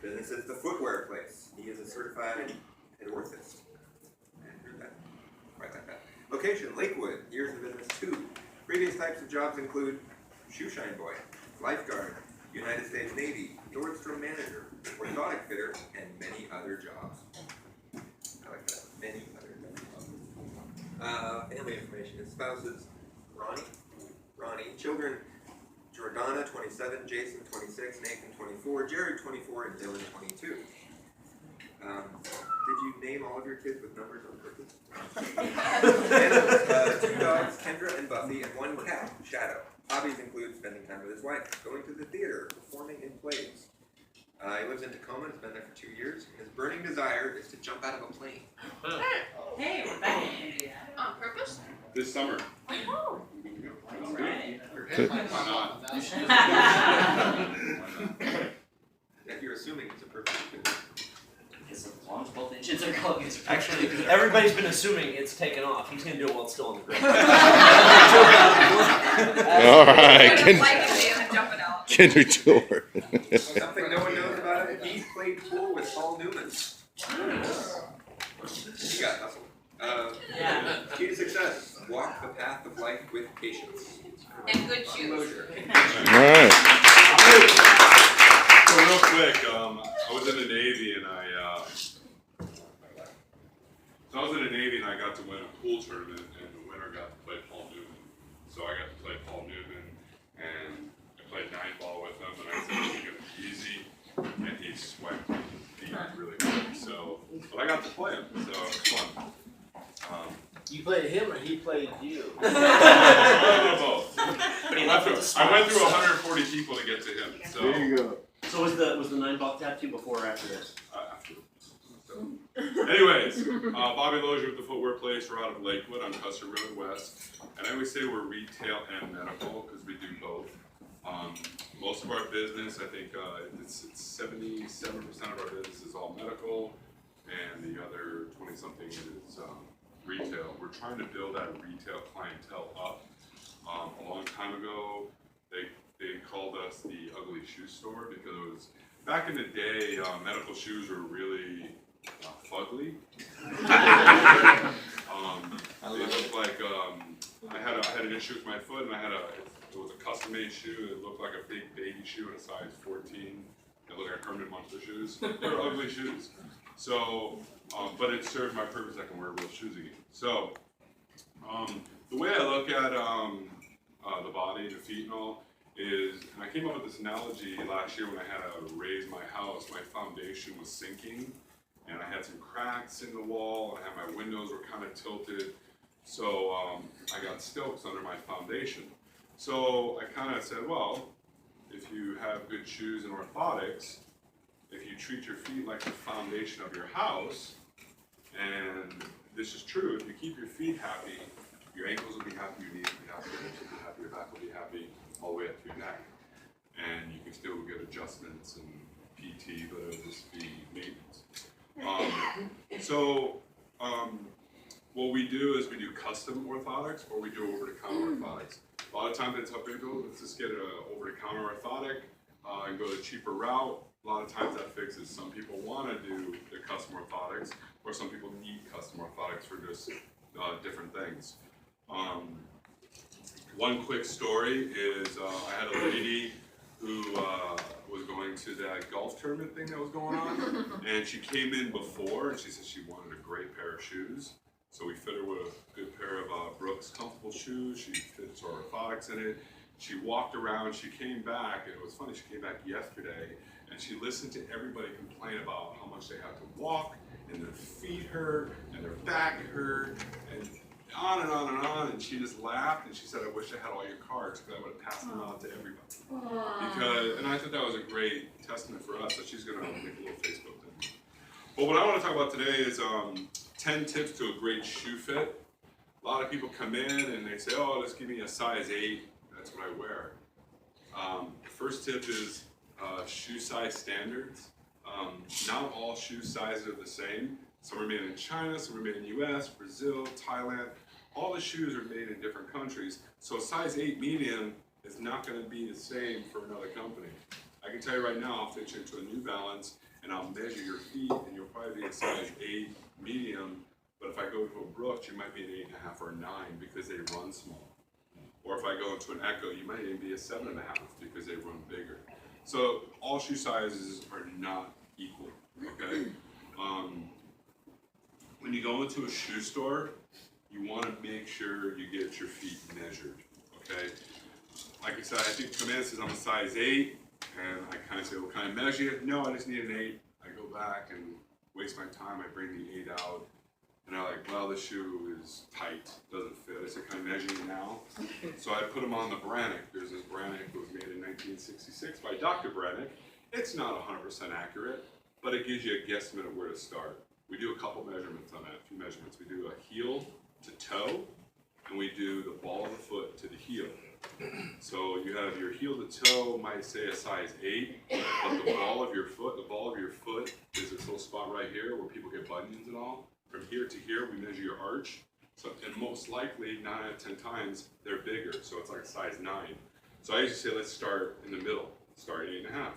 Business is the Footwear Place. He is a certified head-orthist. Right like that. Location, Lakewood. Years in business, 2. Previous types of jobs include shoe shine boy, lifeguard, United States Navy, Nordstrom manager, orthotic fitter, and many other jobs. I like that. Many other jobs. Family information. His spouses, Ronnie. Children, Jordana, 27, Jason, 26, Nathan, 24, Jared, 24, and Dylan, 22. Did you name all of your kids with numbers on purpose? And 2 dogs, Kendra and Buffy, and 1 cat, Shadow. Hobbies include spending time with his wife, going to the theater, performing in plays. He lives in Tacoma, has been there for 2 years. His burning desire is to jump out of a plane. Hey, we're back in India. On purpose? This summer. Oh. All right. If you're assuming it's a purpose. As long as both engines are going, it's Actually, everybody's been assuming it's taken off. He's going to do it while it's still on the ground. All right. Jumping out. Kendra Tour. Something no one knows about him, he played pool with Paul Newman. He got hustled. Key to success, walk the path of life with patience. And good shoes. Lozier. All right. So real quick, I was in the Navy and I got to win a pool tournament, and the winner got to play Paul Newman. So I got to play Paul Newman, and I played 9-ball with him, and I said it was going to be easy, and he swiped me really quick. So, but I got to play him, so it was fun. You played him or he played you? Both. But he I left with the went through smile. 140 people to get to him. So. There you go. So was the 9-ball tattoo before or after this? After. So. Anyways, Bobby Lozier with the Footwear Place. We're out of Lakewood on Custer Road West. And I always say we're retail and medical because we do both. Most of our business, I think it's 77% of our business is all medical, and the other 20-something is retail. We're trying to build that retail clientele up. A long time ago, they called us the ugly shoe store because it was, back in the day, medical shoes were really fugly. They looked like, I had an issue with my foot, and it was a custom-made shoe. It looked like a big baby shoe in a size 14. It looked like Herman Munster shoes. They were ugly shoes. So, but it served my purpose. I can wear real shoes again. So, the way I look at the body, the feet and all, is, and I came up with this analogy last year when I had to raise my house. My foundation was sinking, and I had some cracks in the wall, and I had my windows were kind of tilted. So I got stilts under my foundation. So I kind of said, well, if you have good shoes and orthotics, if you treat your feet like the foundation of your house, and this is true, if you keep your feet happy, your ankles will be happy, your knees will be happy, your hips will be happy, your back will be happy, all the way up to your neck. And you can still get adjustments and PT, but it'll just be maintenance. What we do is we do custom orthotics, or we do over-the-counter orthotics. A lot of times it's up and go, let's just get an over-the-counter orthotic and go the cheaper route. A lot of times that fixes. Some people want to do the custom orthotics, or some people need custom orthotics for just different things. One quick story is I had a lady who was going to that golf tournament thing that was going on, and she came in before, and she said she wanted a great pair of shoes. So we fit her with a good pair of Brooks comfortable shoes. She fits our orthotics in it. She walked around, she came back, and it was funny, she came back yesterday, and she listened to everybody complain about how much they have to walk, and their feet hurt, and their back hurt, and on and on and on, and she just laughed, and she said, I wish I had all your cards, because I would have passed them out to everybody. And I thought that was a great testament for us, that she's going to make a little Facebook thing. But what I want to talk about today is 10 tips to a great shoe fit. A lot of people come in and they say, oh, just give me a size 8, that's what I wear. The first tip is shoe size standards. Not all shoe sizes are the same. Some are made in China, some are made in the US, Brazil, Thailand. All the shoes are made in different countries. So a size 8 medium is not going to be the same for another company. I can tell you right now, I'll fit you into a New Balance, and I'll measure your feet, and you'll probably be a size 8 medium. But if I go to a Brooks, you might be an 8.5 or a 9 because they run small. Or if I go into an Echo, you might even be a 7.5 because they run bigger. So all shoe sizes are not equal, okay? When you go into a shoe store, you want to make sure you get your feet measured, okay? Like I said, I think the command says I'm a size 8, and I kind of say, well, can I measure you? No, I just need an 8. I go back and waste my time. I bring the 8 out, and they're like, well, the shoe is tight, doesn't fit. I said, can I measure you now? So I put them on the Brannick. There's this Brannick that was made in 1966 by Dr. Brannick. It's not 100% accurate, but it gives you a guesstimate of where to start. We do a couple measurements on that, a few measurements. We do a heel to toe, and we do the ball of the foot to the heel. So you have your heel to toe, might say a size 8, but the ball of your foot is this little spot right here where people get bunions and all. From here to here, we measure your arch. So, and most likely, 9 out of 10 times, they're bigger. So it's like a size 9. So I usually say, let's start in the middle, start at 8.5.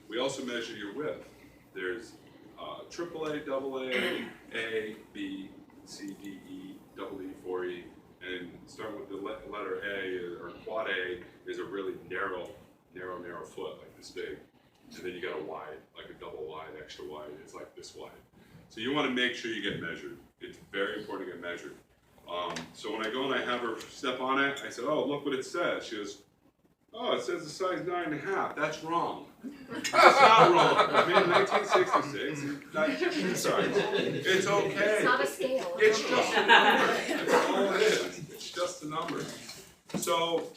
We also measure your width. There's AAA, AA, A, B, C, D, E, double E, 4E, and starting with the letter A or quad A is a really narrow foot, like this big. And then you got a wide, like a double wide, extra wide, it's like this wide. So you want to make sure you get measured. It's very important to get measured. So when I go and I have her step on it, I said, oh, look what it says. She goes, oh, it says a size 9.5. That's wrong. That's not wrong. I mean, in 1966, sorry. It's okay. It's not a scale. It's just a number. That's all it is. It's just a number. So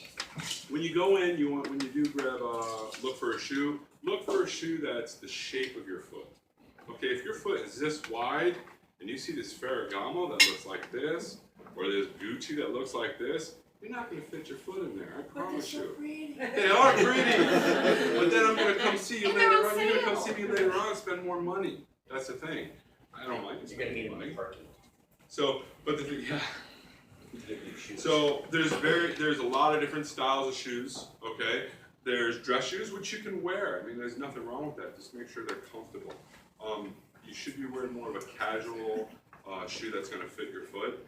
when you go in, when you do grab, look for a shoe that's the shape of your foot. Okay, if your foot is this wide, and you see this Ferragamo that looks like this, or this Gucci that looks like this, you're not going to fit your foot in there, I promise you. They are pretty, but then I'm going to come see you later on. You're going to come see me later on and spend more money. That's the thing. I don't mind You're gonna need spending money money. parking. So, but the thing, yeah. Shoes. So there's a lot of different styles of shoes. Okay, there's dress shoes which you can wear. I mean, there's nothing wrong with that. Just make sure they're comfortable. You should be wearing more of a casual shoe that's going to fit your foot.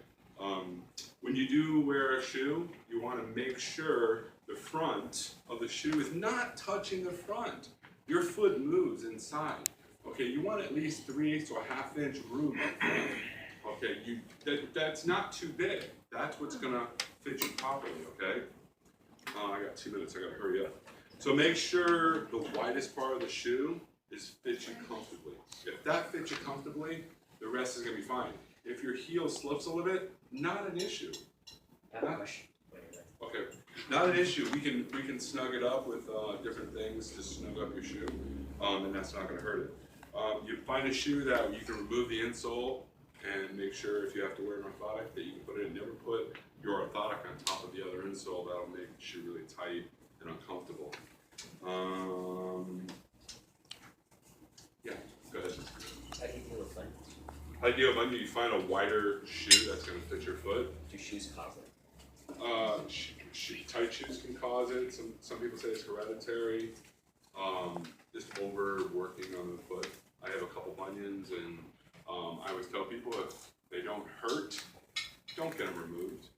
When you do wear a shoe, you want to make sure the front of the shoe is not touching the front. Your foot moves inside. Okay, you want at least 3/8 to a 1/2 inch room up front. Okay, that's not too big. That's what's going to fit you properly, okay? I got 2 minutes, I got to hurry up. So make sure the widest part of the shoe fits you comfortably. If that fits you comfortably, the rest is going to be fine. If your heel slips a little bit, not an issue. I have a question. Okay, not an issue. We can snug it up with different things to snug up your shoe, and that's not going to hurt it. You find a shoe that you can remove the insole and make sure if you have to wear an orthotic that you can put it in. Never put your orthotic on top of the other insole. That'll make the shoe really tight and uncomfortable. Yeah, go ahead. How do you deal with bunions? How do you deal with bunions? You find a wider shoe that's going to fit your foot. Do shoes cause it? Tight shoes can cause it. Some people say it's hereditary. Just overworking on the foot. I have a couple bunions, and I always tell people if they don't hurt, don't get them removed.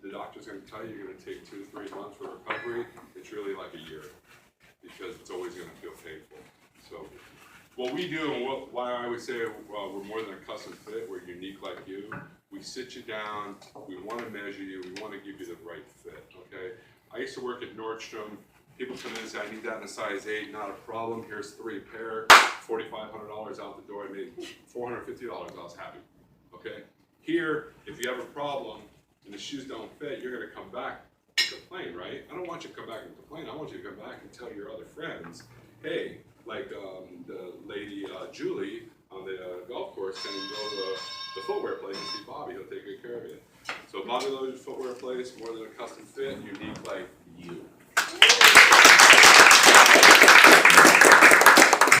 The doctor's going to tell you you're going to take 2 to 3 months for recovery. It's really like a year because it's always going to feel painful. So what we do, and why I always say we're more than a custom fit, we're unique like you. We sit you down, we want to measure you, we want to give you the right fit, okay? I used to work at Nordstrom. People come in and say, I need that in a size 8, not a problem. Here's 3 pair, $4,500 out the door. I made $450, I was happy, okay? Here, if you have a problem and the shoes don't fit, you're going to come back and complain, right? I don't want you to come back and complain. I want you to come back and tell your other friends, hey, like the lady Julie on the golf course can go to the footwear place and see Bobby. He'll take good care of you. So Bobby Lozier's Footwear Place, more than a custom fit, unique like you.